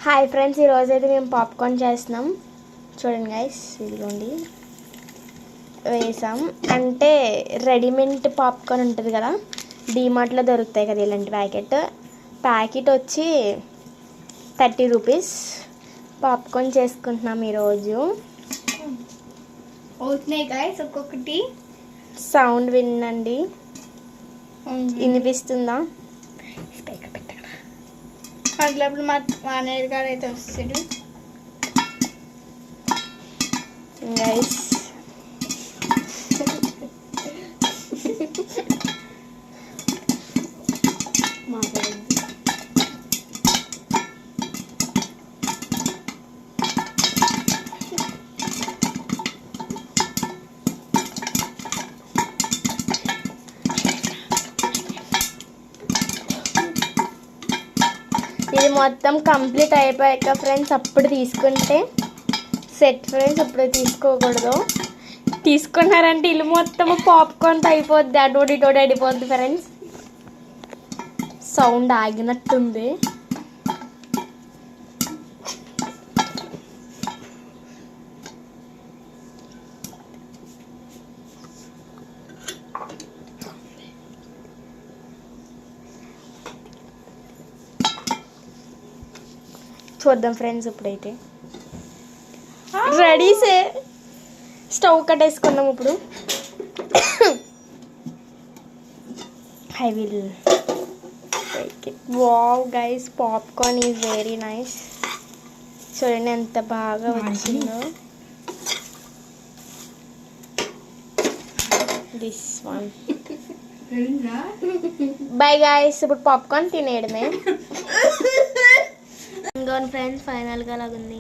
Hi friends, ఈరోజు అయితే మేము పాప్కార్న్ చేస్తున్నాం. చూడండి గైస్, ఇదిగోండి వేసాం. అంటే రెడీమేడ్ పాప్కార్న్ ఉంటుంది కదా, డీమార్ట్లో దొరుకుతాయి కదా ఇలాంటి ప్యాకెట్ వచ్చి 30 రూపీస్. పాప్కార్న్ చేసుకుంటున్నాం ఈరోజు. అవుతున్నాయి గైస్, ఒక్కొక్కటి సౌండ్ వినండి, వినిపిస్తుందా? అట్లప్పుడు మా అన్నయ్య గారు అయితే వస్తాడు గైస్. ఇది మొత్తం కంప్లీట్ అయిపోయాక ఫ్రెండ్స్ అప్పుడు తీసుకుంటే సెట్ ఫ్రెండ్స్. ఇప్పుడు తీసుకోకూడదు. తీసుకున్నారంటే ఇల్లు మొత్తం పాప్కార్న్తో అయిపోద్ది, అటోటి ఇటోటి అయిపోద్ది ఫ్రెండ్స్. సౌండ్ ఆగినట్టుంది. చూద్దాం ఫ్రెండ్స్. ఇప్పుడైతే రెడీసే, స్టవ్ కట్టేసుకుందాం. ఇప్పుడు I will take it. Wow guys, popcorn is very nice. చూడండి ఎంత బాగా వచ్చిందో. This one. బై గైస్, ఇప్పుడు పాప్కార్న్ తినేయడమే. ఫ్రెండ్స్ ఫైనల్గా లాగుంది.